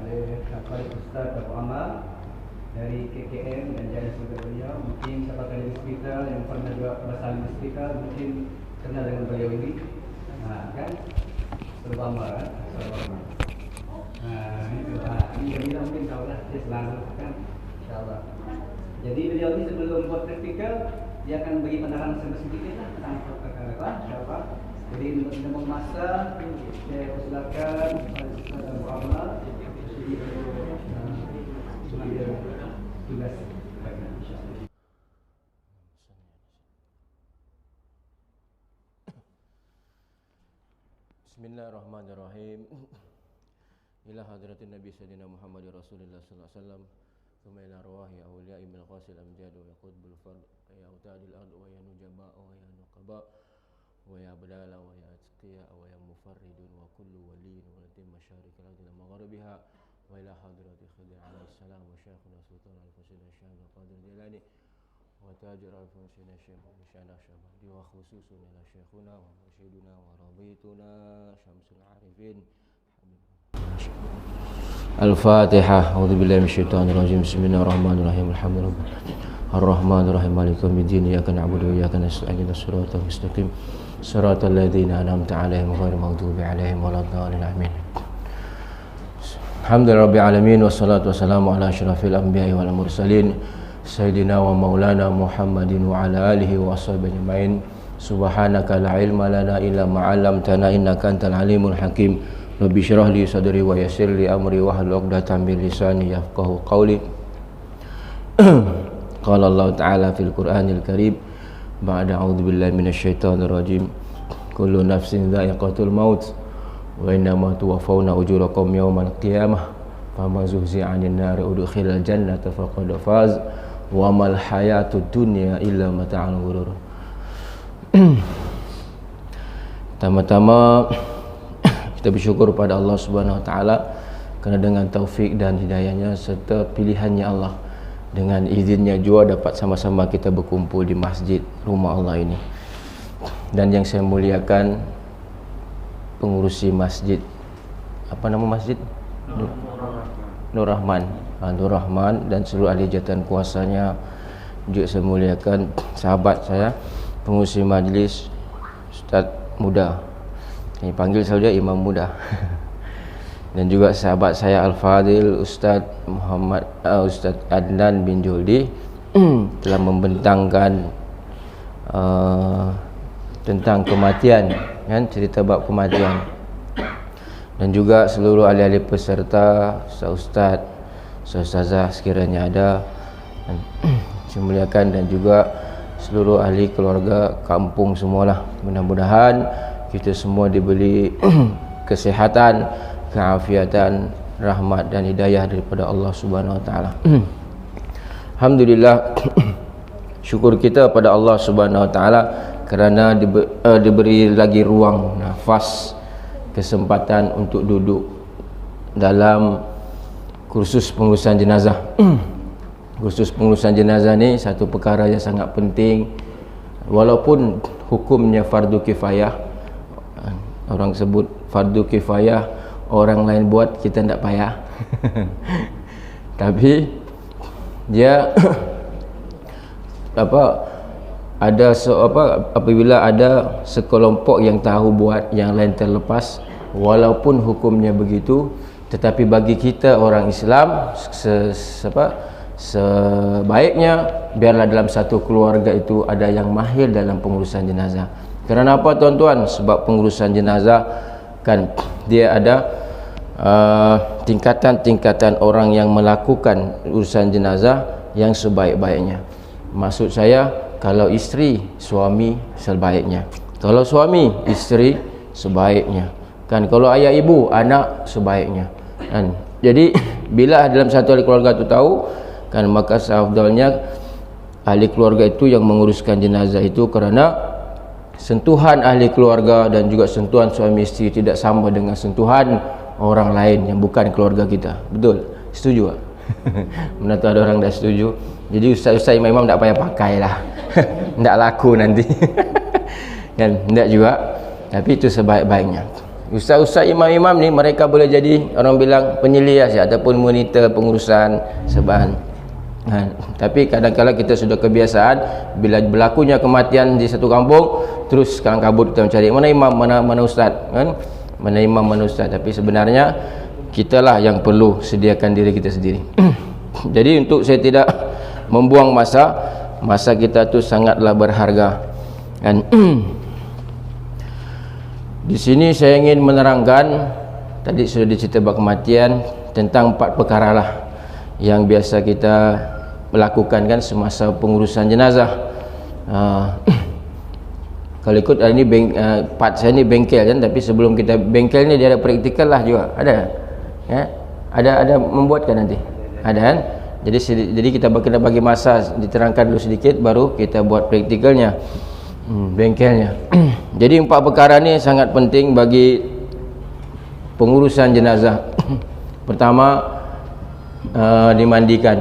oleh Ustaz Abu Ammar dari KKM dan jadi saudara beliau. Mungkin siapa kali hospital yang pernah juga berasal di hospital mungkin kenal dengan beliau ini. Kan Abu Ammar kan. Ini kita mungkin tahu lah dia selalu kan, insyaallah. Jadi beliau ini sebelum buat praktikal dia akan bagi penerangan sedikit lah tentang praktikal, insyaallah. Jadi untuk tidak memasak, saya persilakan Ustaz Abu Ammar mengambil tugas baiknya, insyaallah. Bismillahirrahmanirrahim. Ila hadratin Nabi Sayyidina Muhammad Rasulullah sallallahu alaihi wasallam. Thumma ila arwahi awliya'i bil qasil amjad wa qutbul fard ya utadil ard wa ya nujaba wa ya nuqaba wa ya badala wa ya atqiya wa ya mufarridun wa kullu waliyin wa latim masyarik al-ardh magharibiha wa ila hadrati Khidir alaihi salam wa syekhuna sultan al-fasil Syekh Qadir Jilani wa tajir al-fasil Syekh Syekh Syabandi wa khususun ila syekhuna wa mursyiduna wa radituna syamsul arifin. Al-Fatihah. A'udzubillahi minasyaitonir rajim. Bismillahirrahmanirrahim. Alhamdulillah. Ar-Rahmanir-Rahim. Maliki yaumiddin. Iyyaka na'budu wa iyyaka nasta'in. Ihdinas siratal mustaqim. Siratal ladzina an'amta 'alaihim ghairil maghdubi 'alaihim waladdallin. Amin. Alhamdulillahirabbil alamin wassalatu wassalamu ala asyrafil anbiya'i wal mursalin sayyidina wa maulana Muhammadin wa ala alihi wa washabihi ajmain. Subhanaka la ilma lana illa ma 'allamtana innaka antal alimul hakim. Rabbi syrah li sadri wa yassir li amri wahlul 'uqdatam min lisani yafqahu qawli. Qala Allah Ta'ala fil Qur'anil Karim ba'da a'udzu billahi minasyaitonir rajim. Kullu nafsin dha'iqatul maut wa innama tuwaffawna ujurakum yawmal qiyamah faman zuhzi'a 'anil nari udkhilal jannata faqad faz wa mal hayatud dunya illa mata'ul ghurur. Pertama-tama kita bersyukur pada Allah Subhanahu Wa Taala kerana dengan taufik dan hidayahnya serta pilihannya Allah, dengan izinnya juga dapat sama-sama kita berkumpul di masjid rumah Allah ini. Dan yang saya muliakan pengurusi masjid, apa nama masjid? Nur Rahman. Nur Rahman dan seluruh ahli jawatan kuasanya. Juga saya muliakan sahabat saya pengurusi majlis Ustaz Muda. Ini panggil saja Imam Muda. Dan juga sahabat saya Al-Fadil Ustaz Muhammad Ustaz Adnan bin Juldi telah membentangkan tentang kematian, kan, cerita bab kematian. Dan juga seluruh ahli-ahli peserta, ustaz, ustazah sekiranya ada, dan saya muliakan, dan juga seluruh ahli keluarga kampung semualah. Mudah-mudahan kita semua diberi kesehatan, keafiatan, rahmat dan hidayah daripada Allah Subhanahu Wa Taala. Alhamdulillah, syukur kita pada Allah Subhanahu Wa Taala kerana diberi lagi ruang, nafas, kesempatan untuk duduk dalam kursus pengurusan jenazah. Kursus pengurusan jenazah ni satu perkara yang sangat penting, walaupun hukumnya fardu kifayah. Orang sebut fardu kifayah, orang lain buat kita tidak payah. Tapi dia apabila ada sekelompok yang tahu buat, yang lain terlepas, walaupun hukumnya begitu, tetapi bagi kita orang Islam sebaiknya biarlah dalam satu keluarga itu ada yang mahir dalam pengurusan jenazah. Kerana apa, tuan-tuan? Sebab pengurusan jenazah kan dia ada tingkatan-tingkatan orang yang melakukan urusan jenazah yang sebaik-baiknya. Maksud saya, kalau isteri, suami sebaiknya. Kalau suami, isteri sebaiknya. Kan kalau ayah ibu, anak sebaiknya. Kan jadi bila dalam satu ahli keluarga itu tahu, kan maka seafdalnya ahli keluarga itu yang menguruskan jenazah itu, kerana sentuhan ahli keluarga dan juga sentuhan suami isteri tidak sama dengan sentuhan orang lain yang bukan keluarga kita. Betul? Setuju tak? Mana tu ada orang dah setuju. Jadi ustaz-ustaz imam tak payah pakai lah. Tak laku nanti. Kan? Tak juga. Tapi itu sebaik-baiknya. Ustaz-ustaz, imam-imam ni mereka boleh jadi orang bilang penyelias ya, ataupun monitor pengurusan sebab. Tapi kadang-kadang kita sudah kebiasaan bila berlakunya kematian di satu kampung, terus kalang kabut kita mencari mana imam, mana ustaz, kan? Mana imam, mana ustaz. Tapi sebenarnya kitalah yang perlu sediakan diri kita sendiri. Jadi untuk saya tidak membuang masa kita tu sangatlah berharga. Dan di sini saya ingin menerangkan, tadi sudah dicerita bab kematian, tentang 4 perkara lah yang biasa kita melakukan kan semasa pengurusan jenazah. Kalau ikut ini part saya ni bengkel kan, tapi sebelum kita bengkel ni dia ada praktikal lah juga. Ada? Ya? Ada membuatkan nanti. Ada kan? Jadi kita kena bagi masa diterangkan dulu sedikit baru kita buat praktikalnya. Bengkelnya. Jadi 4 perkara ni sangat penting bagi pengurusan jenazah. Pertama, dimandikan,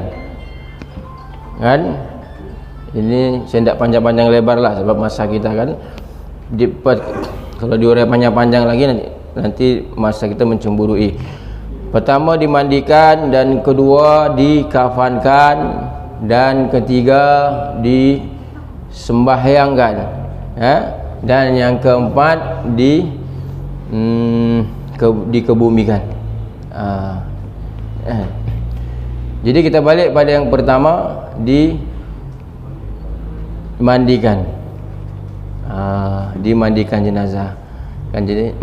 kan? Ini saya tidak panjang-panjang lebar lah sebab masa kita kan kalau diurai panjang-panjang lagi nanti masa kita mencemburui. Pertama dimandikan, dan kedua dikafankan, dan ketiga disembahyangkan, ya? Dan yang keempat dikebumikan. Jadi kita balik pada yang pertama, dimandikan, dimandikan jenazah kan. Jadi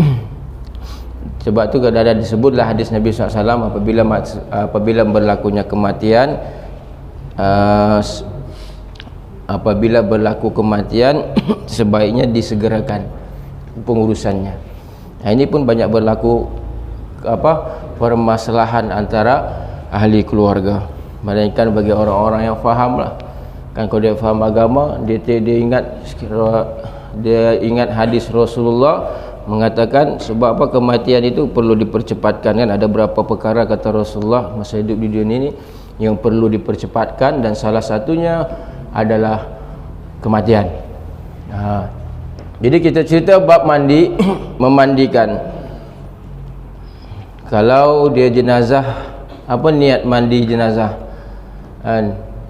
sebab tu ada disebutlah hadis Nabi SAW, apabila berlakunya kematian, apabila berlaku kematian sebaiknya disegerakan pengurusannya. Ini pun banyak berlaku permasalahan antara ahli keluarga, melainkan bagi orang-orang yang faham lah kan. Kalau dia faham agama, dia ingat hadis Rasulullah mengatakan sebab apa kematian itu perlu dipercepatkan kan. Ada berapa perkara kata Rasulullah masa hidup di dunia ini yang perlu dipercepatkan, dan salah satunya adalah kematian. Jadi kita cerita bab mandi, memandikan. Kalau dia jenazah, apa niat mandi jenazah?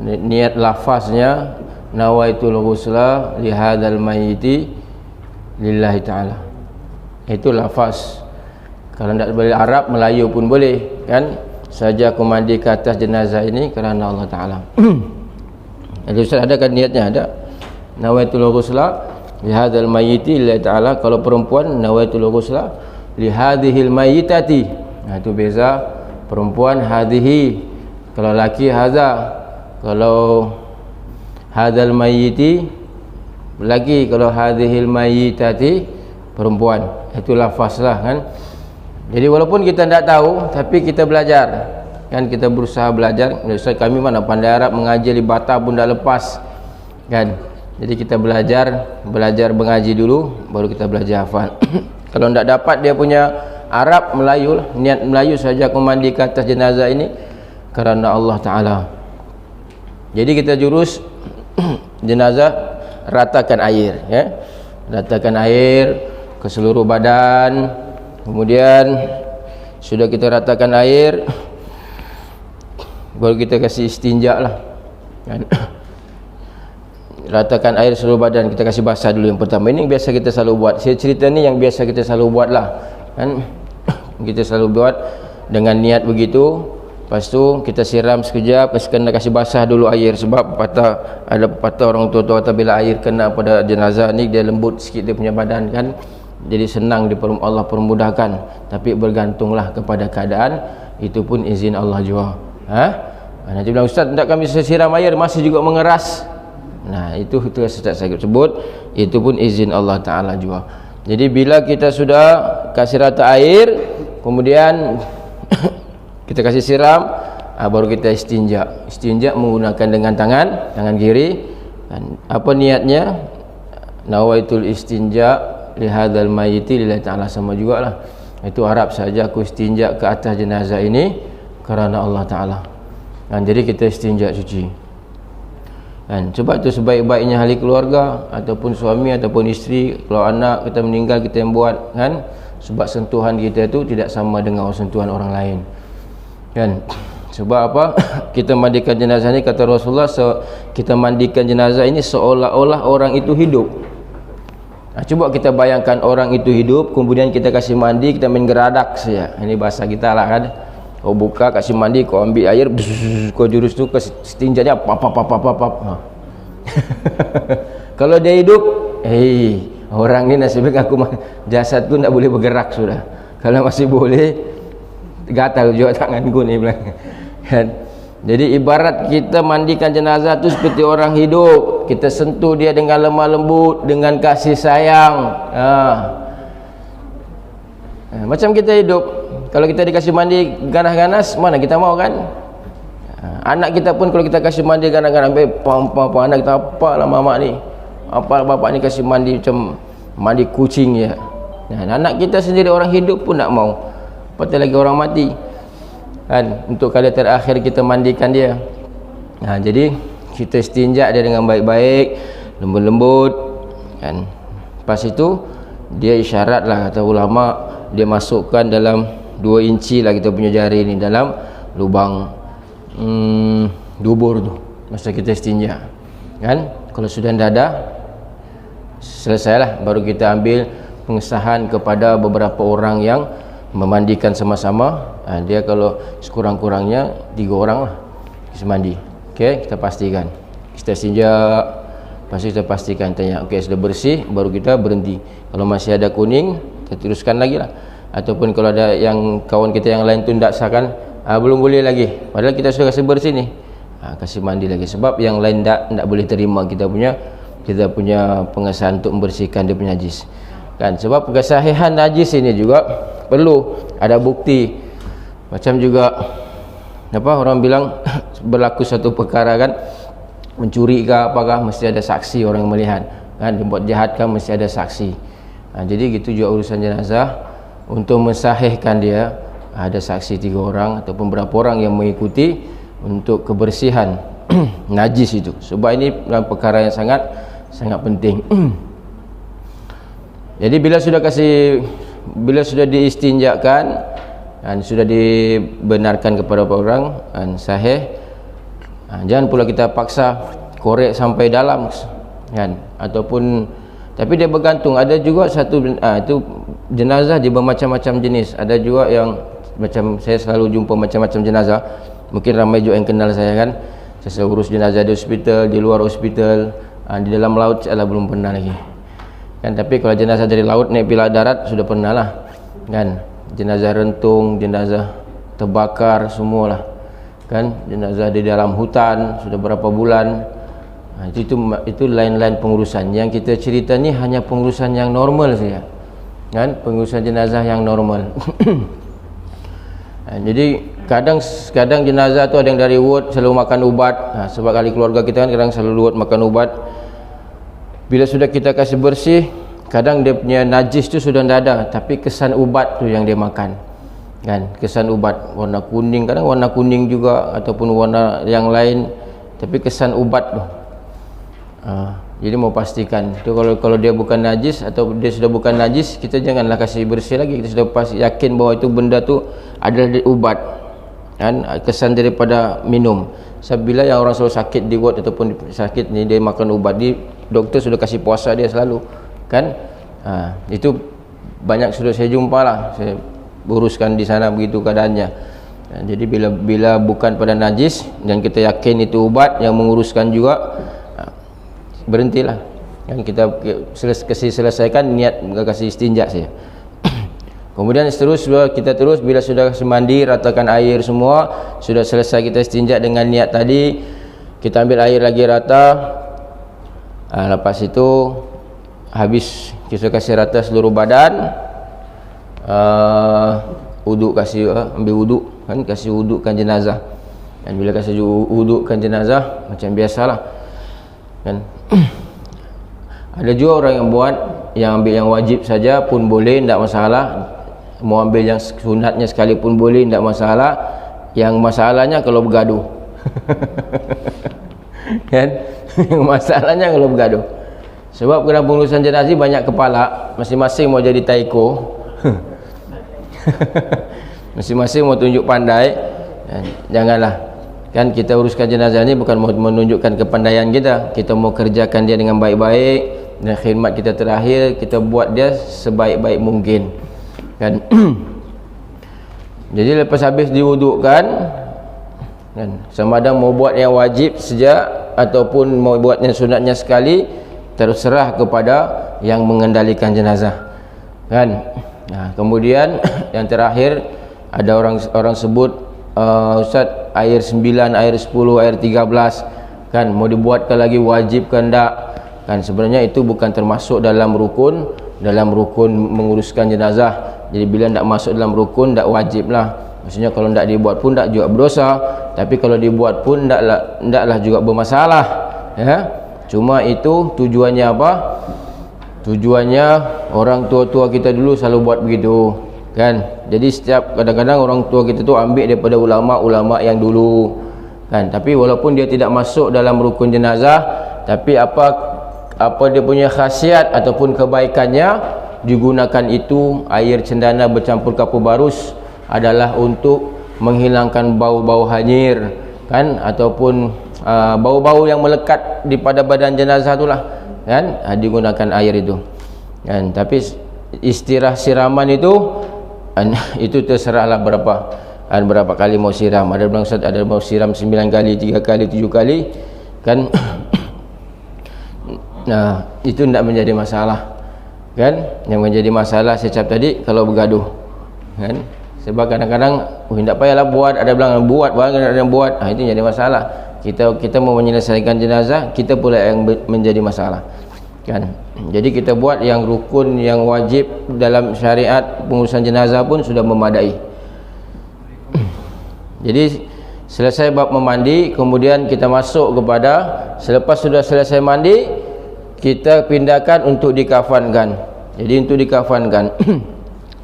Niat lafaznya nawaitul ghusla li hadzal mayyiti lillahi ta'ala. Itu lafaz. Kalau tidak boleh Arab, Melayu pun boleh kan. Saja aku mandi ke atas jenazah ini kerana Allah Ta'ala. Jadi Ustaz ada kan niatnya? Ada. Nawaitul ghusla li hadzal mayyiti lillahi ta'ala. Kalau perempuan nawaitul ghusla li hadhil mayyitati. Itu beza. Perempuan hadhihi, kalau laki hadza. Kalau hadzal mayyiti laki, kalau hadhil mayyitati perempuan. Itu lafaz lah kan. Jadi walaupun kita tidak tahu, tapi kita belajar kan, kita berusaha belajar. Ustaz kami mana pandai Arab, mengaji di bata pun dah lepas kan. Jadi kita belajar mengaji dulu, baru kita belajar hafal. Kalau tidak dapat dia punya Arab, Melayu lah, niat Melayu saja aku mandi ke atas jenazah ini kerana Allah Ta'ala. Jadi kita jurus jenazah, ratakan air ya. Ratakan air ke seluruh badan. Kemudian sudah kita ratakan air, baru kita kasih istinja lah kan? Ratakan air seluruh badan, kita kasih basah dulu yang pertama. Ini biasa kita selalu buat. Saya cerita ni yang biasa kita selalu buat lah kan. Kita selalu buat dengan niat begitu. Lepas tu kita siram sekejap, kena kasih basah dulu air. Sebab ada pepatah orang tua-tua kata bila air kena pada jenazah ni dia lembut sikit dia punya badan kan. Jadi senang Allah permudahkan. Tapi bergantunglah kepada keadaan, itu pun izin Allah juga. Nanti bilang Ustaz tak kami siram air masih juga mengeras. Nah itu Ustaz saya sebut, itu pun izin Allah Ta'ala juga. Jadi bila kita sudah kasih rata air, kemudian kita kasih siram, baru kita istinja. Istinja menggunakan dengan tangan kiri. Dan apa niatnya? Nawaitul istinja li hadzal mayyiti lillahi ta'ala, sama jugalah. Itu Arab saja, aku istinja ke atas jenazah ini kerana Allah Ta'ala. Dan jadi kita istinja suci. Dan sebab itu sebaik-baiknya ahli keluarga ataupun suami ataupun isteri, kalau anak kita meninggal kita yang buat kan, Sebab sentuhan kita tu tidak sama dengan sentuhan orang lain, kan? Sebab apa? Kita mandikan jenazah ni, kata Rasulullah, kita mandikan jenazah ini seolah-olah orang itu hidup. Cuba kita bayangkan orang itu hidup, kemudian kita kasih mandi, kita main geradak saja. Ini bahasa kita lah kan. Kau buka, kasih mandi, kau ambil air, kau jurus tu ke setinjanya, pap. Kalau dia hidup, orang ni nasibnya aku jasadku tak boleh bergerak sudah. Kalau masih boleh, gatal juga tanganku ni kan. Jadi ibarat kita mandikan jenazah tu seperti orang hidup. Kita sentuh dia dengan lemah lembut, dengan kasih sayang. Macam kita hidup, kalau kita dikasih mandi ganas-ganas, mana kita mau kan? Anak kita pun kalau kita kasih mandi ganas-ganas, apa anak kita, apalah mamak ni, apa bapak ni kasih mandi macam mandi kucing ya. Anak kita sendiri orang hidup pun tak mau, apatah lagi orang mati kan. Untuk kali terakhir kita mandikan dia. Jadi kita istinja dia dengan baik-baik, lembut-lembut kan. Lepas itu dia isyarat lah, kata ulama, dia masukkan dalam 2 inci lah kita punya jari ni dalam lubang dubur tu masa kita istinja kan. Kalau sudah tidak ada, selesailah, baru kita ambil pengesahan kepada beberapa orang yang memandikan sama-sama. Dia kalau sekurang-kurangnya 3 orang lah kasi mandi. Okey, kita pastikan kita istinja, pasti kita pastikan, tanya okey sudah bersih, baru kita berhenti. Kalau masih ada kuning, kita teruskan lagi lah. Ataupun kalau ada yang kawan kita yang lain tu tak sakan, belum boleh lagi, padahal kita sudah kasih bersih ni, kasih mandi lagi. Sebab yang lain tak boleh terima kita punya pengesahan untuk membersihkan dia punya najis kan. Sebab kesahihan najis ini juga perlu ada bukti. Macam juga orang bilang berlaku satu perkara kan, mencuri ke apakah, mesti ada saksi orang yang melihat kan. Dia buat jahat kan, mesti ada saksi. Jadi gitu juga urusan jenazah. Untuk mensahihkan dia, ada saksi 3 orang ataupun berapa orang yang mengikuti untuk kebersihan najis itu. Sebab ini perkara yang sangat penting. Jadi bila sudah diistinjakan dan sudah dibenarkan kepada orang sahih, jangan pula kita paksa korek sampai dalam kan. Ataupun tapi dia bergantung, ada juga satu itu jenazah dia bermacam-macam jenis. Ada juga yang macam saya selalu jumpa macam-macam jenazah. Mungkin ramai juga yang kenal saya kan. Saya urus jenazah di hospital, di luar hospital, di dalam laut saya belum pernah lagi kan. Tapi kalau jenazah dari laut naik bila darat sudah pernah lah kan. Jenazah rentung, jenazah terbakar, semualah kan. Jenazah di dalam hutan sudah berapa bulan. Itu lain-lain pengurusan. Yang kita cerita ni hanya pengurusan yang normal saja kan, pengurusan jenazah yang normal. Jadi kadang jenazah tu ada yang dari ward selalu makan ubat. Sebab kali keluarga kita kan kadang selalu ward makan ubat. Bila sudah kita kasih bersih, kadang dia punya najis tu sudah tidak ada, tapi kesan ubat tu yang dia makan kan. Kesan ubat warna kuning, kadang warna kuning juga ataupun warna yang lain, tapi kesan ubat tu. Jadi mau pastikan tu, kalau dia bukan najis atau dia sudah bukan najis, kita janganlah kasih bersih lagi. Kita sudah pasti yakin bahawa itu benda tu adalah ubat kan, kesan daripada minum. Sebab bila yang orang selalu sakit di ward ataupun sakit ni, dia makan ubat, doktor sudah kasih puasa dia selalu kan. Itu banyak sudah saya jumpa lah, saya uruskan di sana begitu keadaannya. Jadi bila bukan pada najis dan kita yakin itu ubat yang menguruskan juga, berhentilah kan. Kita selesaikan niat kasih istinja saja. Kemudian kita terus bila sudah kasih mandi, ratakan air semua, sudah selesai kita istinja dengan niat tadi, kita ambil air lagi rata. Lepas itu habis kita kasih rata seluruh badan, wuduk, ambil wuduk kan, kasih wudukkan jenazah. Dan bila kasih wudukkan jenazah macam biasalah kan. Ada juga orang yang buat yang ambil yang wajib saja pun boleh, tidak masalah. Mau ambil yang sunatnya sekalipun boleh, tidak masalah. Yang masalahnya kalau bergaduh kan. Yang masalahnya kalau bergaduh. Sebab kena pengurusan jenazah banyak kepala, masing-masing mau jadi taiko Masing-masing mau tunjuk pandai, janganlah. Kan kita uruskan jenazah ni bukan mau menunjukkan kepandaian kita. Kita mau kerjakan dia dengan baik-baik, dan khidmat kita terakhir kita buat dia sebaik-baik mungkin. Kan? Jadi lepas habis diwudukkan, kan, sama ada mau buat yang wajib saja ataupun mau buat yang sunatnya sekali, terserah kepada yang mengendalikan jenazah. Kan? Nah, kemudian yang terakhir ada orang sebut, Ustaz, air 9, air 10, air 13 kan mau dibuatkan lagi, wajib ke enggak? Kan sebenarnya itu bukan termasuk dalam rukun menguruskan jenazah. Jadi bila tidak masuk dalam rukun, tidak wajib lah. Maksudnya kalau tidak dibuat pun tidak juga berdosa, tapi kalau dibuat pun tidaklah juga bermasalah, ya. Cuma itu tujuannya apa? Tujuannya orang tua-tua kita dulu selalu buat begitu, kan. Jadi setiap kadang-kadang orang tua kita tu ambil daripada ulama-ulama yang dulu, kan. Tapi walaupun dia tidak masuk dalam rukun jenazah, tapi apa dia punya khasiat ataupun kebaikannya, digunakan itu air cendana bercampur kapur barus adalah untuk menghilangkan bau-bau hanyir, kan, ataupun bau-bau yang melekat di pada badan jenazah itulah, kan, digunakan air itu, kan. Tapi istirah siraman itu terserahlah berapa kali mau siram. Ada bilang Ustaz ada mau siram 9 kali, 3 kali, 7 kali, kan. Nah, itu tidak menjadi masalah, kan. Yang menjadi masalah secap tadi kalau bergaduh, kan. Sebab kadang-kadang tidak payahlah buat, ada bilang buat, ada yang buat. Itu jadi masalah. Kita mau menyelesaikan jenazah, kita pula yang menjadi masalah, kan. Jadi kita buat yang rukun, yang wajib dalam syariat pengurusan jenazah pun sudah memadai. Jadi selesai bab memandi, kemudian kita masuk kepada, selepas sudah selesai mandi, kita pindahkan untuk dikafankan. Jadi untuk dikafankan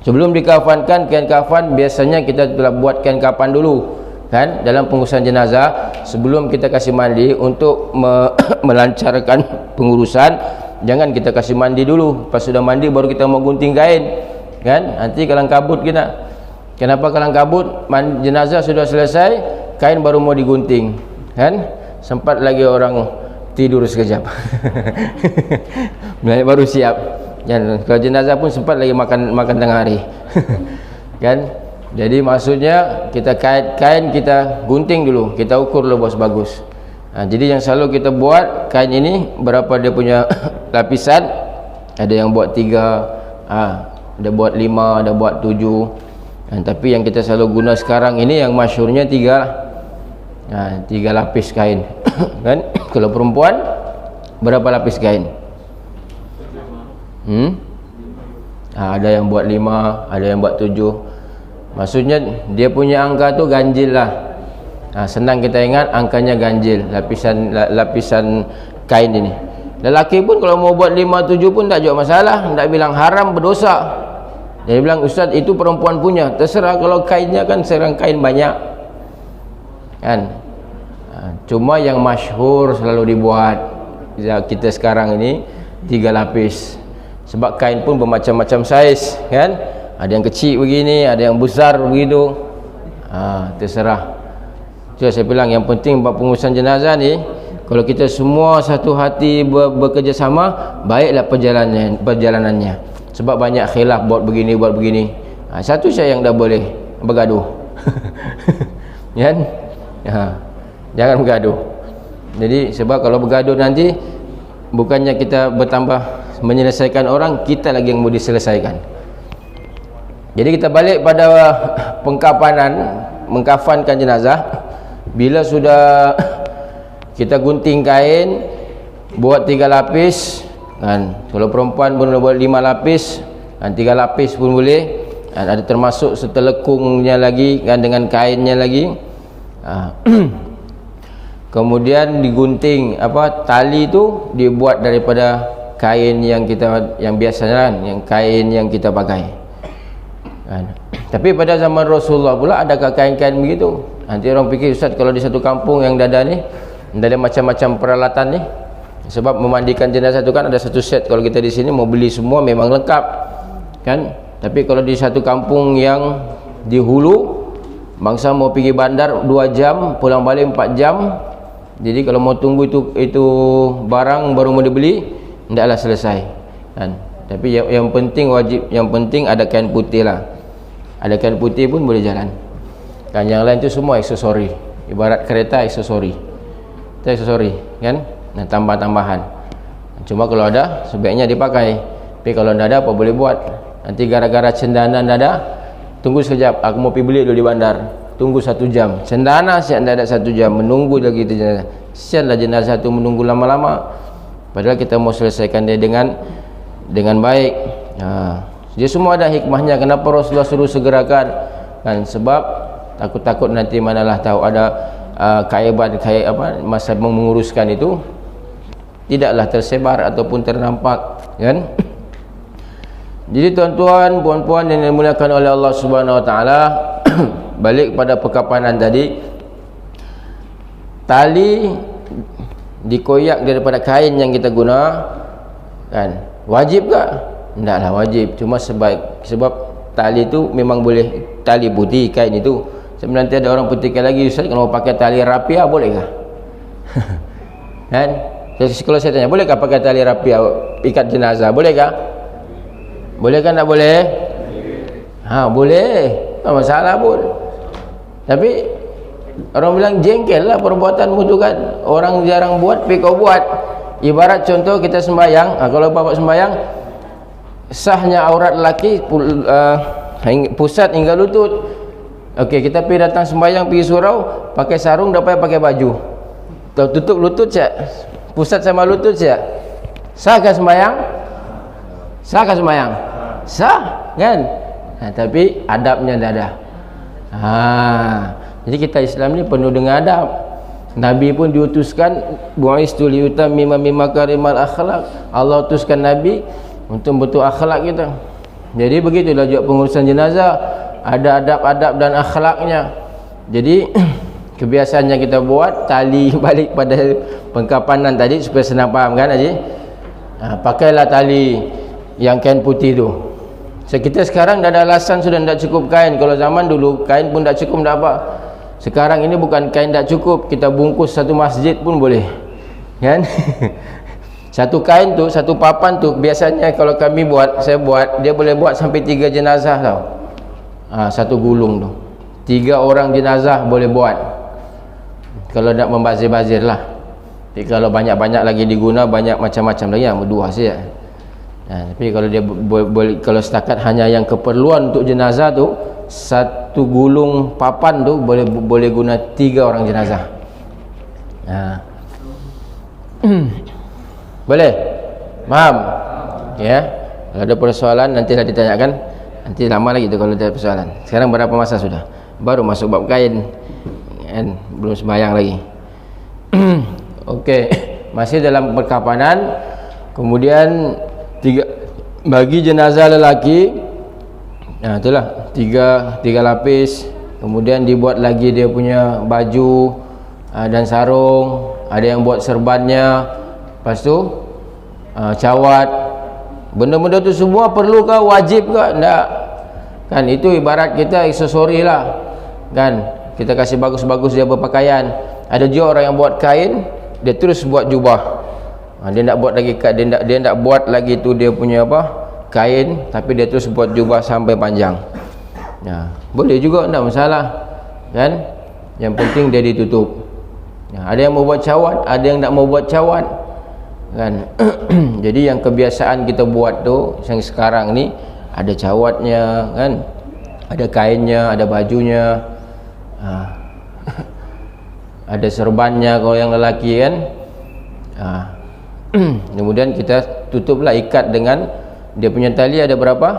sebelum dikafankan, kain kafan biasanya kita telah buat kain kafan dulu, kan, dalam pengurusan jenazah. Sebelum kita kasih mandi, untuk melancarkan pengurusan, jangan kita kasih mandi dulu. Pas sudah mandi baru kita mau gunting kain, kan. Nanti kalang kabut kita. Kenapa kalang kabut? Jenazah sudah selesai, kain baru mau digunting, kan. Sempat lagi orang tidur sekejap baru siap. Dan kalau jenazah pun sempat lagi makan tengah hari kan. Jadi maksudnya kita kain kita gunting dulu, kita ukur dulu bagus. Jadi yang selalu kita buat kain ini berapa dia punya lapisan. Ada yang buat 3, ada buat 5, ada buat 7. Tapi yang kita selalu guna sekarang ini yang masyhurnya 3 lapis kain kan. Kalau perempuan berapa lapis kain? Ada yang buat 5, ada yang buat 7. Maksudnya dia punya angka tu ganjil lah. Senang kita ingat angkanya ganjil, lapisan kain ini. Lelaki pun kalau mau buat 5, 7 pun tak juga masalah, tak bilang haram berdosa. Dia bilang Ustaz itu perempuan punya, terserah. Kalau kainnya kan serang kain banyak, kan. Cuma yang masyhur selalu dibuat kita sekarang ini 3 lapis. Sebab kain pun bermacam-macam saiz, kan. Ada yang kecil begini, ada yang besar begitu. Terserah. Jadi saya bilang yang penting bab pengurusan jenazah ni, kalau kita semua satu hati bekerjasama, baiklah perjalanannya. Sebab banyak khilaf, buat begini. Satu saya yang dah boleh bergaduh kan. Jangan bergaduh. Jadi sebab kalau bergaduh nanti bukannya kita bertambah menyelesaikan orang, kita lagi yang mau diselesaikan. Jadi kita balik pada mengkafankan jenazah. Bila sudah kita gunting kain, buat 3 lapis, kan. Kalau perempuan pun buat 5 lapis, kan, 3 lapis pun boleh, kan. Ada termasuk setelekungnya lagi, kan, dengan kainnya lagi. Kemudian digunting, tali itu dibuat daripada kain yang biasanya, kan, yang kain yang kita pakai, kan. Tapi pada zaman Rasulullah pula adakah kain-kain begitu? Nanti orang fikir Ustaz kalau di satu kampung yang ada macam-macam peralatan ni. Sebab memandikan jenazah itu kan ada satu set. Kalau kita di sini mau beli semua memang lengkap, kan. Tapi kalau di satu kampung yang di hulu, bangsa mau pergi bandar 2 jam, pulang balik 4 jam. Jadi kalau mau tunggu itu barang baru mau dibeli, hendaklah selesai kan. Tapi yang penting wajib, yang penting ada kain putih lah. Ada kain putih pun boleh jalan kan. Yang lain itu semua aksesori, ibarat kereta aksesori. Itu aksesori kan, nah tambah-tambahan. Cuma kalau ada sebaiknya dipakai. Tapi kalau tidak ada apa boleh buat. Nanti gara-gara cendana tidak ada, tunggu sekejap, aku mau pergi beli dulu di bandar, tunggu 1 jam. Cendana siap tidak ada 1 jam, menunggu lagi itu jenazah. Siaplah jenazah itu menunggu lama-lama, padahal kita mau selesaikan dia dengan baik. Dia semua ada hikmahnya. Kenapa Rasulullah suruh segerakan kan? Sebab takut-takut nanti manalah tahu ada keaiban masa menguruskan itu tidaklah tersebar ataupun ternampak kan. Jadi tuan-tuan, puan-puan yang dimuliakan oleh Allah Subhanahu Wa Taala, balik pada perkapanan tadi, tali dikoyak daripada kain yang kita guna kan, wajib ke? Tidaklah wajib, cuma sebab tali itu memang boleh, tali putih kain itu. Sebenarnya nanti ada orang petikan lagi, Ustaz kalau pakai tali rapia boleh kah? Kan? Kalau saya tanya, bolehkah pakai tali rapia ikat jenazah? Bolehkah? Boleh kan, tak boleh? Boleh, tak masalah pun. Tapi orang bilang jengkel lah perbuatanmu tu kan, orang jarang buat tapi kau buat. Ibarat contoh kita sembahyang, kalau bapak sembahyang, sahnya aurat lelaki pusat hingga lutut. Okey, kita pergi datang sembahyang, pergi surau, pakai sarung, dah payah pakai baju, tutup lutut siap, pusat sama lutut siap. Sahkah sembahyang? Sahkah sembahyang? Sah kan? Tapi adabnya dah ada. Jadi kita Islam ni penuh dengan adab. Nabi pun diutuskan bu'istu liyutammima makarimal akhlak. Allah utuskan Nabi untuk betul akhlak kita. Jadi begitulah juga pengurusan jenazah, ada adab-adab dan akhlaknya. Jadi kebiasaannya kita buat tali balik pada pengkapanan tadi supaya senang faham kan Haji. Pakailah tali yang kain putih tu. Kita sekarang dah ada alasan sudah tidak cukup kain. Kalau zaman dulu kain pun tak cukup, tak apa. Sekarang ini bukan kain tak cukup, kita bungkus satu masjid pun boleh kan. Satu kain tu, satu papan tu, biasanya kalau kami buat, saya buat, dia boleh buat sampai 3 jenazah tau. Satu gulung tu 3 orang jenazah boleh buat, kalau nak membazir-bazir lah. Tapi kalau banyak-banyak lagi diguna, banyak macam-macam lagi, berdua saja. Tapi kalau dia boleh, kalau setakat hanya yang keperluan untuk jenazah tu, satu gulung papan tu boleh guna 3 orang jenazah. Boleh? Faham? Ya. Kalau ada persoalan nantilah ditanyakan. Nanti lama lagi tu kalau ada persoalan. Sekarang berapa masa sudah? Baru masuk bab kain kan? Belum sembahyang lagi. Okey, masih dalam perkapanan. Kemudian bagi jenazah lelaki, itulah tiga lapis. Kemudian dibuat lagi dia punya baju dan sarung. Ada yang buat serbannya. Lepas tu cawat. Benda-benda tu semua perlu ke, wajib ke? Tak kan, itu ibarat kita aksesori lah kan. Kita kasih bagus-bagus dia berpakaian. Ada juga orang yang buat kain, dia terus buat jubah. Dia nak buat lagi, dia nak buat lagi tu dia punya kain, tapi dia terus buat jubah sampai panjang. Boleh juga, tak masalah kan. Yang penting dia ditutup. Ada yang mau buat cawat, ada yang tak mau buat cawat kan. Jadi yang kebiasaan kita buat tu yang sekarang ni, ada cawatnya kan, ada kainnya, ada bajunya, ada serbannya kalau yang lelaki kan. Kemudian kita tutuplah, ikat dengan dia punya tali. Ada berapa?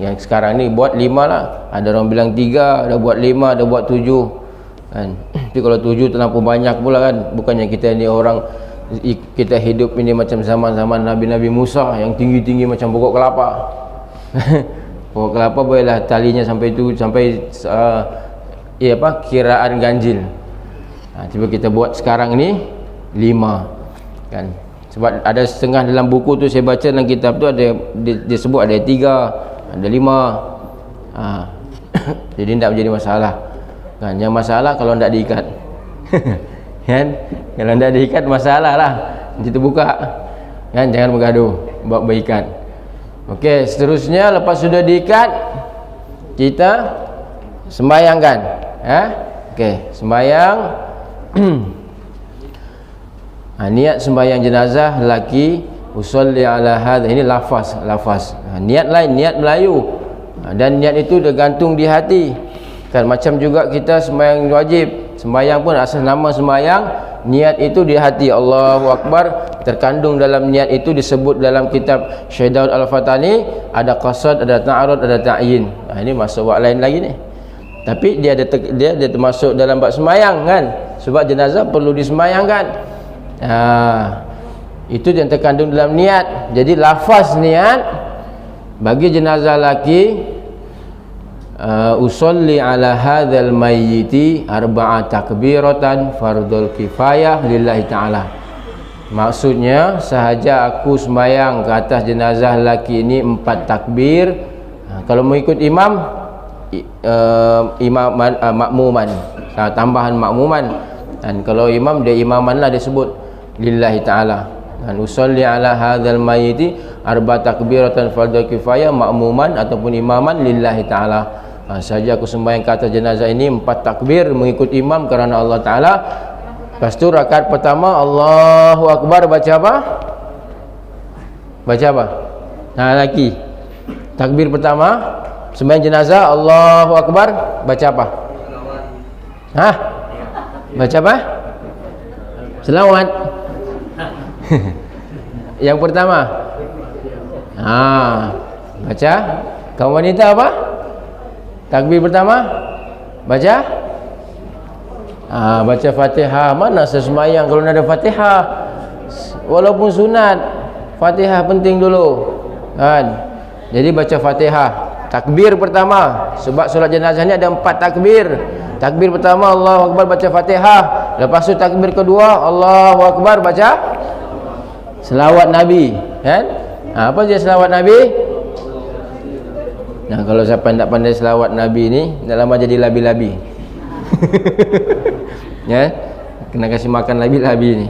Yang sekarang ni buat 5 lah. Ada orang bilang 3, ada buat 5, ada buat 7 kan. Tapi kalau 7 terlalu banyak pula kan. Bukannya kita ni orang, kita hidup ini macam zaman-zaman Nabi-Nabi Musa yang tinggi-tinggi macam pokok kelapa. Pokok kelapa bolehlah talinya sampai tu, sampai kiraan ganjil. Cuba kita buat sekarang ni 5 kan. Sebab ada setengah dalam buku tu saya baca dalam kitab tu ada dia sebut ada 3, ada 5. Jadi tidak menjadi masalah kan. Yang masalah kalau tidak diikat kan, kalau tidak diikat masalah lah, kita buka kan, jangan bergaduh buat berikat. Okey, seterusnya lepas sudah diikat kita sembahyangkan okey, sembahyang. Niat sembahyang jenazah lelaki, usolli ala hadha, ini lafaz. Niat lain, niat Melayu, dan niat itu tergantung di hati kan. Macam juga kita sembahyang wajib, sembahyang pun asal nama sembahyang, niat itu di hati. Allahu Akbar terkandung dalam niat itu, disebut dalam kitab Syekh Daud Al-Fatani, ada qasad, ada ta'arud, ada ta'yin. Ini masuk bab lain lagi ni. Tapi dia termasuk dalam bab sembahyang kan, sebab jenazah perlu disembahyangkan. Itu yang terkandung dalam niat. Jadi lafaz niat bagi jenazah laki, usolli ala hadzal mayyiti arba'a takbiratan fardul kifayah lillahi ta'ala. Maksudnya sahaja aku sembahyang ke atas jenazah laki ini 4 takbir. Kalau mengikut imam, makmuman, tambahan makmuman. Dan kalau imam, dia imaman lah disebut lillahi ta'ala. Dan usolli ala hadzal mayyiti arba takbiratan fardhu kifayah makmuman ataupun imaman lillahi ta'ala. Saja aku sembahyang ke atas jenazah ini 4 takbir mengikut imam kerana Allah Ta'ala. Lepas tu rakaat pertama Allahu Akbar, baca apa? Baca apa? Laki takbir pertama sembahyang jenazah Allahu Akbar, baca apa? Baca apa? Selawat. Yang pertama baca. Kaum wanita apa? Takbir pertama baca baca Fatihah. Mana sesembahyang kalau ada Fatihah, walaupun sunat, Fatihah penting dulu kan. Jadi baca Fatihah takbir pertama, sebab solat jenazah ni ada 4 takbir. Takbir pertama Allahu Akbar, baca Fatihah. Lepas tu takbir kedua Allahu Akbar, baca selawat Nabi kan. Apa dia selawat Nabi? Kalau siapa yang tak pandai selawat Nabi ni, dah lama jadi labi-labi. Ya, kena kasih makan labi-labi ni.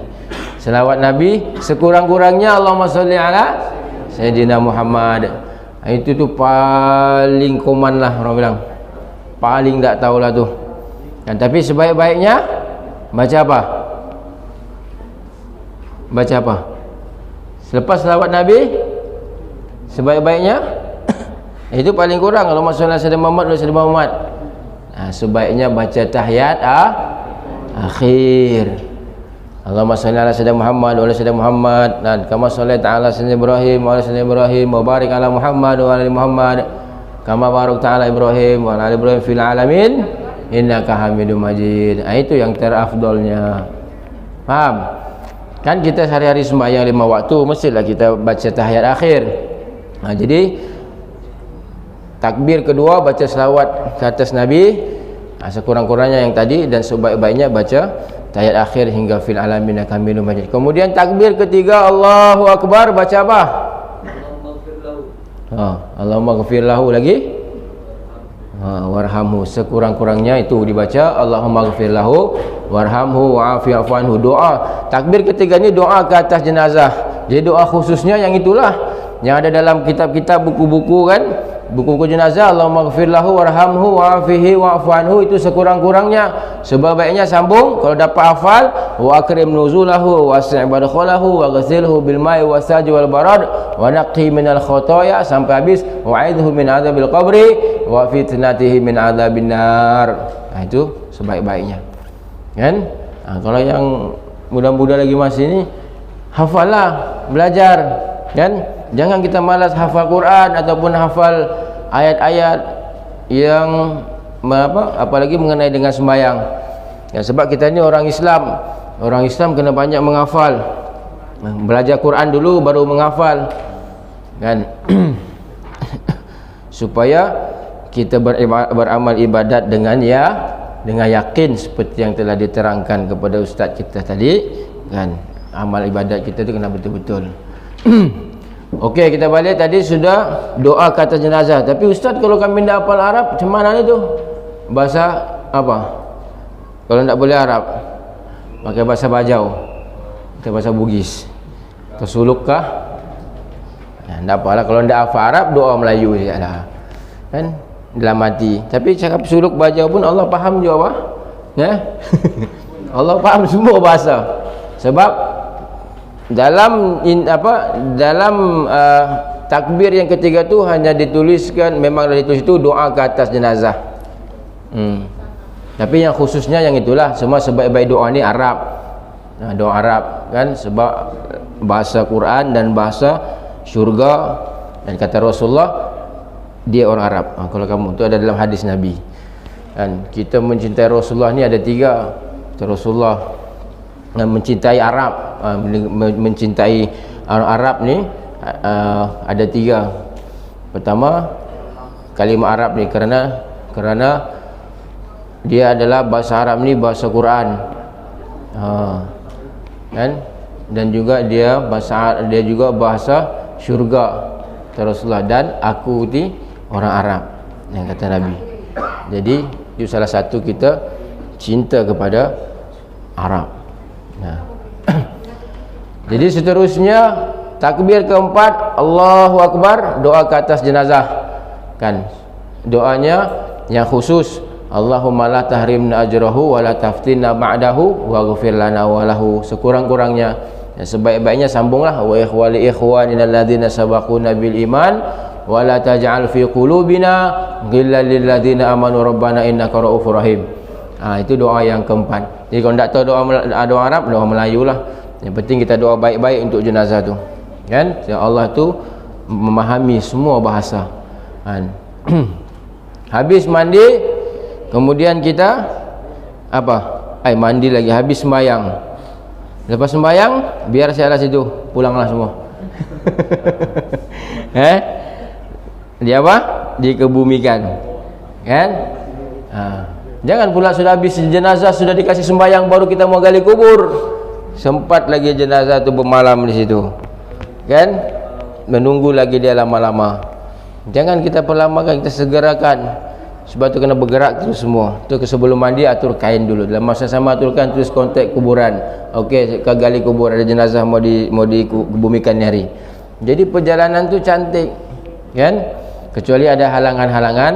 Selawat Nabi sekurang-kurangnya Allahumma sholli ala Sayyidina Muhammad. Itu tu paling koman lah orang bilang. Paling tak tahulah tu. Dan tapi sebaik-baiknya baca apa? Baca apa? Selepas selawat Nabi, sebaik-baiknya itu paling kurang kalau masalah Sayyidina Muhammad. Sebaiknya baca tahiyat akhir. Allahumma shalli ala sayyidina Muhammad wa ala sayyidina Muhammad, dan kama shallaita ala sayyidina Ibrahim wa ala sayyidina Ibrahim, wa barik ala Muhammad wa ala Muhammad kama barakta ala Ibrahim wa ala Ibrahim fil alamin innaka Hamidum Majid. Itu yang terafdolnya. Faham? Kan kita sehari-hari sembahyang 5 waktu mestilah kita baca tahiyat akhir. Jadi takbir kedua baca selawat ke atas Nabi sekurang-kurangnya yang tadi, dan sebaik-baiknya baca tahiyat akhir hingga fil alamin innaka Hamidum Majid. Kemudian takbir ketiga Allahu Akbar, baca apa? Allahumma ghfir lahu lagi. Warhamhu, sekurang-kurangnya itu dibaca Allahumma ghfir lahu warhamhu wa'afi anhu. Doa takbir ketiga ni doa ke atas jenazah. Jadi doa khususnya yang itulah yang ada dalam kitab-kitab, buku-buku kan, buku-buku jenazah. Allahumma ghfir lahu warhamhu wa'afihi wa'fu anhu, itu sekurang-kurangnya. Sebaiknya sambung kalau dapat hafal, wa akrim nuzulahu wa wasi' badkhalahu wa ghsilhu bil ma'i wasaj wal barad wa naqhi minal khotoya sampai habis, wa'idhu min adzabil qabri wa fitnatihi min adzabin nar. Itu sebaik-baiknya kan. Kalau yang muda-muda lagi masih ni, hafallah, belajar kan. Jangan kita malas hafal Quran ataupun hafal ayat-ayat yang apalagi mengenai dengan sembahyang. Ya, sebab kita ni orang Islam. Orang Islam kena banyak menghafal. Belajar Quran dulu baru menghafal. Kan? Supaya kita beramal ibadat dengan yakin seperti yang telah diterangkan kepada ustaz kita tadi, kan. amal ibadat kita tu kena betul-betul. Okey, kita balik tadi sudah doa ke atas jenazah. Tapi ustaz, kalau kami tak hafal Arab, macam mana ni tu? Bahasa apa? Kalau tak boleh Arab, pakai bahasa Bajau, pakai bahasa Bugis, tersuluk kah? Tak apalah, kalau tak hafal Arab, doa Melayu je lah, kan, dalam hati. Tapi cakap suluk Bajau pun Allah faham juga apa? Allah faham semua bahasa. Sebab dalam takbir yang ketiga tu hanya dituliskan, memang ditulis itu doa ke atas jenazah. Tapi yang khususnya yang itulah, semua sebaik-baik doa ni Arab. Doa Arab kan, sebab bahasa Quran dan bahasa syurga, dan kata Rasulullah dia orang Arab. Kalau kamu tu ada dalam hadis Nabi kan, kita mencintai Rasulullah ni ada 3. Kata Rasulullah mencintai Arab, mencintai orang Arab ni ada 3. Pertama, kalimah Arab ni kerana dia adalah bahasa Arab ni bahasa Quran, kan, dan juga dia juga bahasa syurga, kata Rasulullah, dan aku ni orang Arab, yang kata Nabi. Jadi itu salah satu kita cinta kepada Arab. Jadi seterusnya takbir keempat, Allahu Akbar, doa ke atas jenazah kan. Doanya yang khusus, Allahumma la tahrimna ajrahu wa la taftinna ba'dahu wa ghfir lana wa lahu, sekurang-kurangnya. Dan sebaik-baiknya sambunglah, wa ikhwali ikhwanina alladzina sabaquna bil iman wa la taj'al fi qulubina ghillan lil ladzina amanu rabbana innaka ra'ufur rahim. Itu doa yang keempat. Jadi kalau tak tahu doa Arab, doa Melayu lah. Yang penting kita doa baik-baik untuk jenazah tu, kan? Ya Allah tu memahami semua bahasa, kan? Habis mandi, kemudian kita apa? Mandi lagi, habis sembahyang. Lepas sembahyang, biar saya lah situ, pulanglah semua. Dia apa? Dikebumikan, kan? Jangan pula sudah habis jenazah, sudah dikasih sembahyang, baru kita mau gali kubur. Sempat lagi jenazah tu bermalam di situ, kan? Menunggu lagi dia lama-lama. Jangan kita perlamakan, kita segerakan. Sebab tu kena bergerak terus semua. Tu sebelum mandi atur kain dulu. Dalam masa sama aturkan terus kontak kuburan. Okey, ke gali kubur, ada jenazah mau dikebumikan ni hari. Jadi perjalanan tu cantik, kan? Kecuali ada halangan-halangan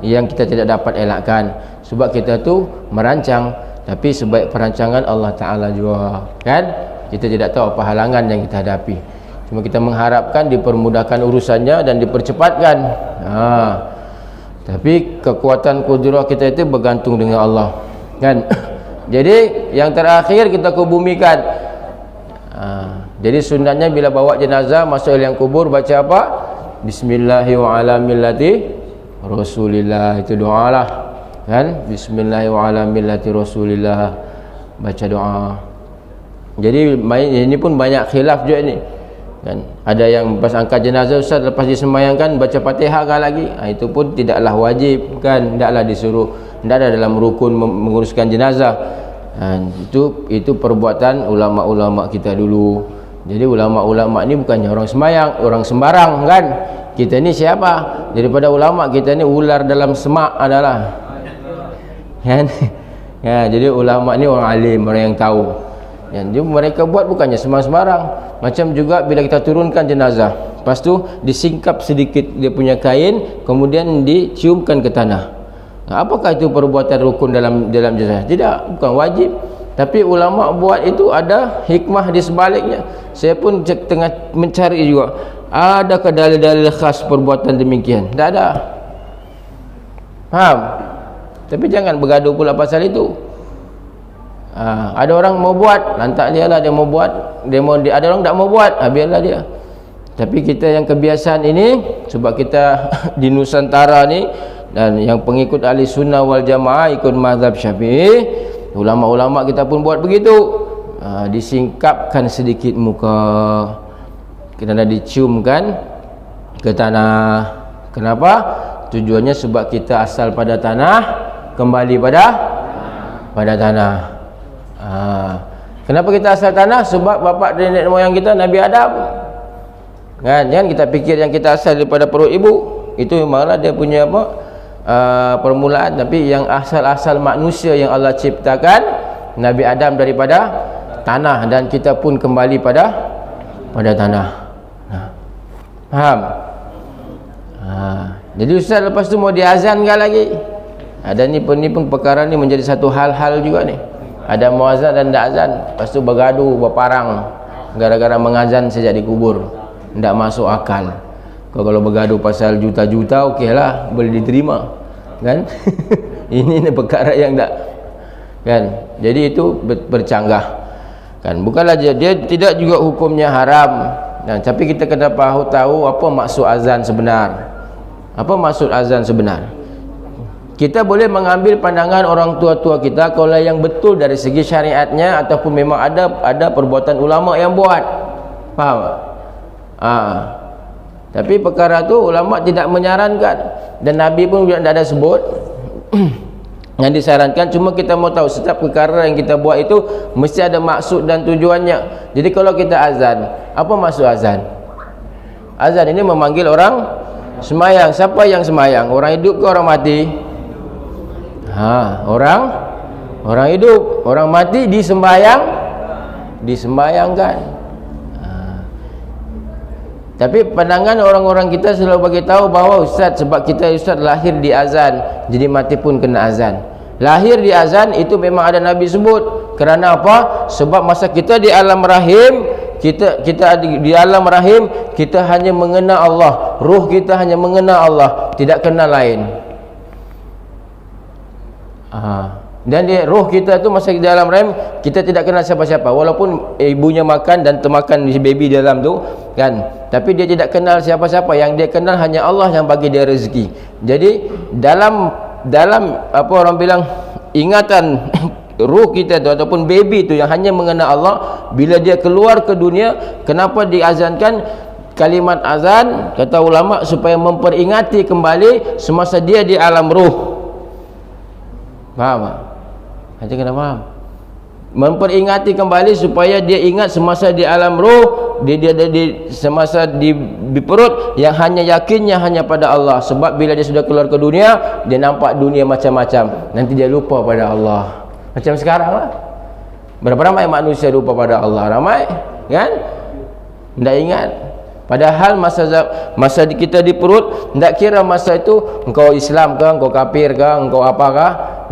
yang kita tidak dapat elakkan. Sebab kita tu merancang, tapi sebaik perancangan Allah Ta'ala juga, kan? Kita tidak tahu apa halangan yang kita hadapi. Cuma kita mengharapkan dipermudahkan urusannya dan dipercepatkan. Tapi kekuatan kudrah kita itu bergantung dengan Allah, kan? Jadi yang terakhir kita kebumikan. Jadi sunatnya bila bawa jenazah masuk liang kubur, baca apa? Bismillahirrahmanirrahim, Rasulillah, itu doa lah, kan? Bismillahirrahmanirrahim, Rasulillah, baca doa. Jadi ini pun banyak khilaf juga ni, kan? Ada yang pas angkat jenazah, ustaz, lepas disembahyangkan baca Fatihah kah lagi? Itu pun tidaklah wajib, kan? Tidaklah disuruh, tidak ada dalam rukun menguruskan jenazah. Itu perbuatan ulama-ulama kita dulu. Jadi ulama-ulama ni bukannya orang sembahyang, orang sembarang, kan? Kita ni siapa? Daripada ulama kita ni ular dalam semak adalah, kan? Jadi ulama ni orang alim, orang yang tahu. Jadi mereka buat bukannya sembarang. Macam juga bila kita turunkan jenazah, lepas tu disingkap sedikit dia punya kain, kemudian diciumkan ke tanah. Apakah itu perbuatan rukun dalam jenazah? Tidak, bukan wajib. Tapi ulama buat itu ada hikmah di sebaliknya. Saya pun tengah mencari juga, adakah dalil-dalil khas perbuatan demikian? Tak ada. Faham? Tapi jangan bergaduh pula pasal itu. Ada orang mau buat, lantak dia lah, dia mau buat. Ada orang tak mau buat, biarlah dia. Tapi kita yang kebiasaan ini, sebab kita di Nusantara ni, dan yang pengikut ahli sunnah wal jamaah ikut mazhab Syafi'i, ulama-ulama kita pun buat begitu. Disingkapkan sedikit muka, kena diciumkan ke tanah. Kenapa? Tujuannya sebab kita asal pada tanah, kembali pada tanah. Kenapa kita asal tanah? Sebab bapa dan nenek moyang kita Nabi Adam. Kan? Jangan kita fikir yang kita asal daripada perut ibu. Itu memanglah dia punya permulaan. Tapi yang asal-asal manusia yang Allah ciptakan, Nabi Adam daripada tanah, dan kita pun kembali pada tanah. Faham? Jadi ustaz lepas tu mau diazankan lagi. Ada ni pun perkara ni menjadi satu hal-hal juga ni. Ada muazan dan tak azan. Lepas tu bergaduh, berparang gara-gara mengazan sejak dikubur. Tak masuk akal. Kalau bergaduh pasal juta-juta, okeylah, boleh diterima. Kan? Ini perkara yang tak, kan? Jadi itu bercanggah. Kan? Bukanlah dia tidak juga hukumnya haram. Nah, tapi kita kena tahu apa maksud azan sebenar. Apa maksud azan sebenar? Kita boleh mengambil pandangan orang tua-tua kita kalau yang betul dari segi syariatnya, ataupun memang ada perbuatan ulama yang buat. Faham? Tapi perkara tu ulama tidak menyarankan, dan Nabi pun tidak ada sebut yang disarankan. Cuma kita mau tahu setiap perkara yang kita buat itu mesti ada maksud dan tujuannya. Jadi kalau kita azan, apa maksud azan? Azan ini memanggil orang semayang. Siapa yang semayang? Orang hidup ke orang mati? Orang hidup. Orang mati disembayangkan. Tapi pandangan orang-orang kita selalu bagi tahu bahawa ustaz, sebab kita ustaz lahir di azan, jadi mati pun kena azan. Lahir di azan itu memang ada Nabi sebut. Kerana apa? Sebab masa kita di alam rahim, kita di alam rahim, kita hanya mengenal Allah. Ruh kita hanya mengenal Allah, tidak kenal lain. Dan roh kita tu masa di dalam rahim, kita tidak kenal siapa-siapa. Walaupun ibunya makan dan termakan si baby di dalam tu, kan, tapi dia tidak kenal siapa-siapa. Yang dia kenal hanya Allah yang bagi dia rezeki. Jadi dalam apa orang bilang, ingatan ruh kita tu ataupun baby tu yang hanya mengenal Allah, bila dia keluar ke dunia, kenapa diazankan? Kalimat azan, kata ulama, supaya memperingati kembali semasa dia di alam ruh. Faham tak? Hanya kena faham. Memperingati kembali supaya dia ingat semasa di alam roh, dia semasa di perut, yang hanya yakinnya hanya pada Allah. Sebab bila dia sudah keluar ke dunia, dia nampak dunia macam-macam, nanti dia lupa pada Allah. Macam sekarang lah, berapa ramai manusia lupa pada Allah? Ramai, kan? Tak ingat. Padahal masa kita di perut, tak kira masa itu engkau Islam ke, engkau kafir ke, engkau apakah,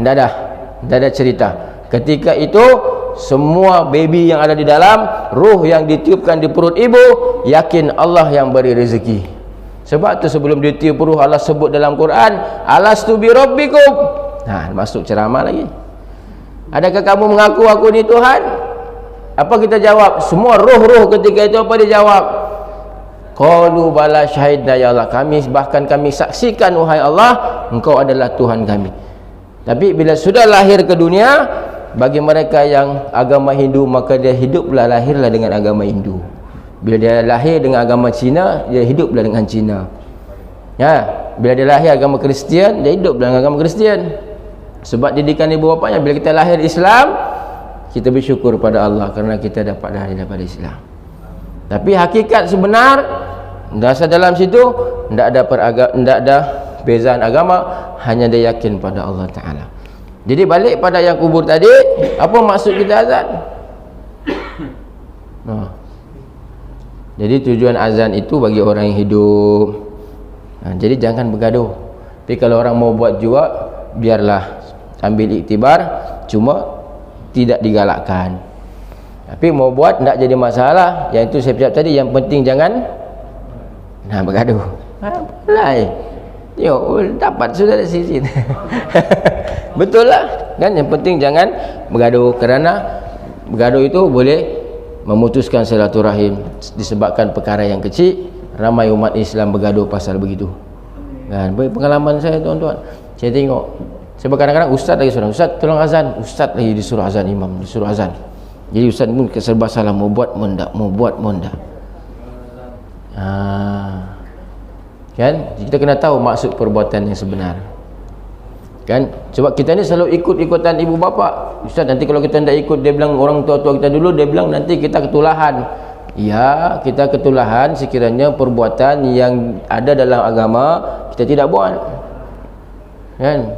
tak ada cerita. Ketika itu semua baby yang ada di dalam, ruh yang ditiupkan di perut ibu, yakin Allah yang beri rezeki. Sebab tu sebelum ditiup ruh, Allah sebut dalam Quran, alastu bi rabbikum. Masuk ceramah lagi. Adakah kamu mengaku aku ni Tuhan? Apa kita jawab? Semua ruh-ruh ketika itu apa dia jawab? Qalu bala syahidna ya Allah, kami saksikan wahai Allah, engkau adalah Tuhan kami. Tapi bila sudah lahir ke dunia, bagi mereka yang agama Hindu, maka dia lahirlah dengan agama Hindu. Bila dia lahir dengan agama Cina, dia hiduplah dengan Cina. Bila dia lahir agama Kristian, dia hiduplah dengan agama Kristian. Sebab didikan ibu bapanya. Bila kita lahir Islam, kita bersyukur pada Allah kerana kita dapat lahir daripada Islam. Tapi hakikat sebenar, dasar dalam situ tidak ada bezaan agama, hanya dia yakin pada Allah Ta'ala. Jadi balik pada yang kubur tadi, apa maksud kita azan? Jadi tujuan azan itu bagi orang yang hidup. Jadi jangan bergaduh. Tapi kalau orang mau buat juga, biarlah, ambil iktibar, cuma tidak digalakkan. Tapi mau buat tidak jadi masalah. Yang itu saya cakap tadi, yang penting jangan bergaduh. Tengok, dapat sudah dari sini. Betul lah, kan? Yang penting jangan bergaduh, kerana bergaduh itu boleh memutuskan silaturahim. Disebabkan perkara yang kecil, ramai umat Islam bergaduh pasal begitu. Kan? Pengalaman saya tuan-tuan, saya tengok, sebab kadang-kadang ustaz lagi suruh, ustaz tolong azan, ustaz lagi disuruh azan, imam disuruh azan. Jadi ustaz pun serba salah, mau buat monda. Kan? Kita kena tahu maksud perbuatan yang sebenar. Kan? Sebab kita ni selalu ikut-ikutan ibu bapa. Ustaz, nanti kalau kita tidak ikut, dia bilang orang tua-tua kita dulu, dia bilang nanti kita ketulahan. Ya, kita ketulahan sekiranya perbuatan yang ada dalam agama kita tidak buat. Kan?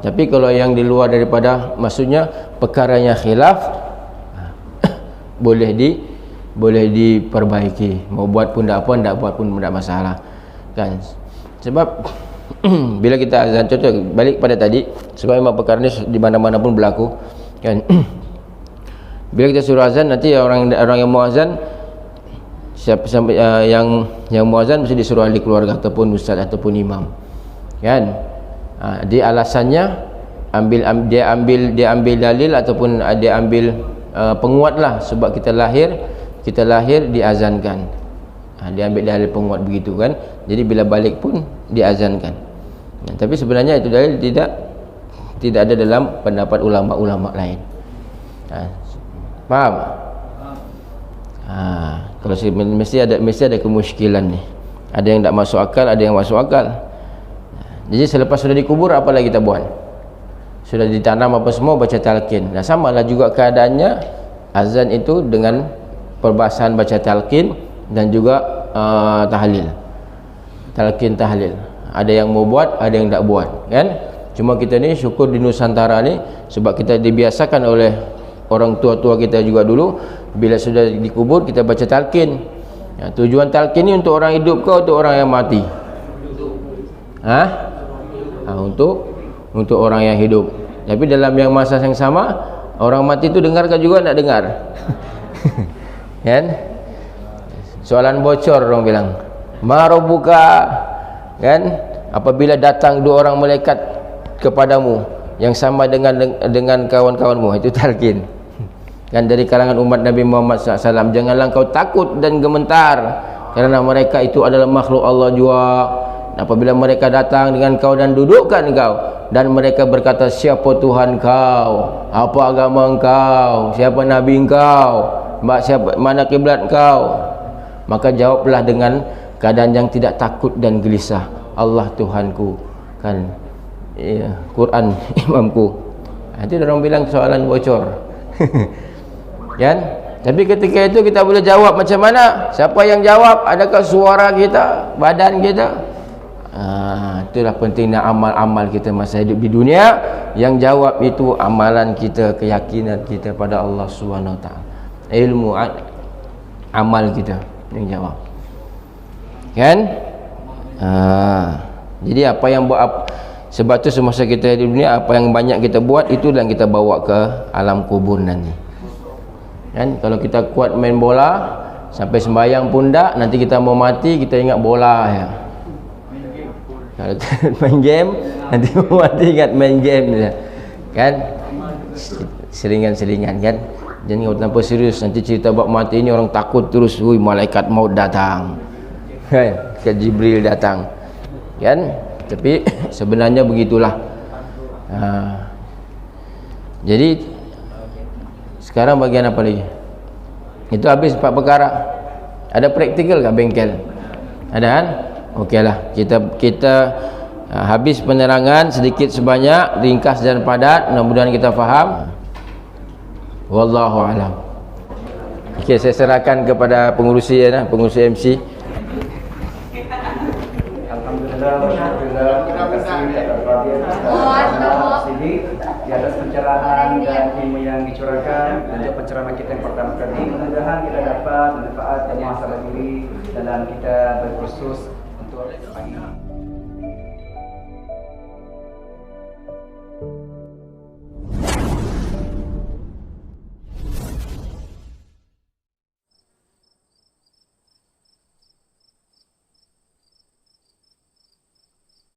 Tapi kalau yang di luar daripada, maksudnya perkaranya khilaf, boleh diperbaiki. Mau buat pun tak apa, tak buat pun tak masalah. Kan? Sebab bila kita azan, contoh balik pada tadi, sebab memang perkara ni di mana-mana pun berlaku, kan? Bila kita suruh azan, nanti orang yang mau azan, siapa sampai yang mau azan mesti disuruh ahli keluarga ataupun ustaz ataupun imam, kan? Dia alasannya dia ambil dalil ataupun dia ambil penguat lah, sebab kita lahir diazankan. Dia ambil dalil penguat begitu, kan? Jadi bila balik pun diazankan. Tapi sebenarnya itu dalil tidak ada dalam pendapat ulama-ulama lain. Faham? Kalau mesti ada kemusykilan ni. Ada yang tak masuk akal, ada yang masuk akal. Jadi selepas sudah dikubur, apa lagi kita buat? Sudah ditanam apa semua, baca talqin. Nah, samalah juga keadaannya azan itu dengan perbahasan baca talqin dan juga tahlil. Talqin tahlil. Ada yang mau buat, ada yang tak buat, kan? Cuma kita ni syukur di Nusantara ni, sebab kita dibiasakan oleh orang tua-tua kita juga dulu, bila sudah dikubur kita baca talqin. Tujuan talqin ni untuk orang hidup ke untuk orang yang mati? Untuk orang yang hidup. Tapi dalam yang masa yang sama, orang mati tu dengar ke juga tak dengar? Kan? Soalan bocor orang bilang, ma rabbuka, kan? Apabila datang dua orang malaikat kepadamu yang sama dengan kawan-kawanmu, itu talqin. Kan, dari kalangan umat Nabi Muhammad SAW, janganlah kau takut dan gemetar, kerana mereka itu adalah makhluk Allah juga. Apabila mereka datang dengan kau dan dudukkan kau, dan mereka berkata, siapa Tuhan kau, apa agama engkau, siapa Nabi engkau, mana kiblat kau, maka jawablah dengan keadaan yang tidak takut dan gelisah, Allah Tuhanku, kan? Ya, Quran imamku. Itu orang bilang soalan bocor. Kan? Tapi ketika itu kita boleh jawab macam mana? Siapa yang jawab? Adakah suara kita, badan kita? Itulah pentingnya amal-amal kita masa hidup di dunia. Yang jawab itu amalan kita, keyakinan kita pada Allah Subhanahu Wa Taala. Ilmu amal kita yang jawab. Kan? Jadi apa yang buat, sebab tu semasa kita di dunia, apa yang banyak kita buat itu yang kita bawa ke alam kubur nanti. Kan? Kalau kita kuat main bola sampai sembahyang pun tak, nanti kita mau mati kita ingat bola ya. Kalau main game, nanti mau mati ingat main game ya. Kan? Selingan-selingan, kan? Jadi kalau tanpa serius, nanti cerita bab mati ini orang takut terus, malaikat maut datang, kan? Jibril datang, kan? Tapi sebenarnya begitulah. Jadi sekarang bagian apa lagi? Itu habis 4 perkara. Ada praktikal ke bengkel? Ada kan? Okeylah, kita habis penerangan sedikit sebanyak, ringkas dan padat. Mudah-mudahan kita faham. Wallahu alam. Okey, saya serahkan kepada pengurusi ya, pengurusi MC. Alhamdulillah, terima kasih atas sini di atas pencerahan dan ilmu yang dicurahkan untuk pencerahan kita yang pertama kali. Mudah-mudahan kita dapat manfaat dan masalah diri dalam kita berkursus untuk pagi ini.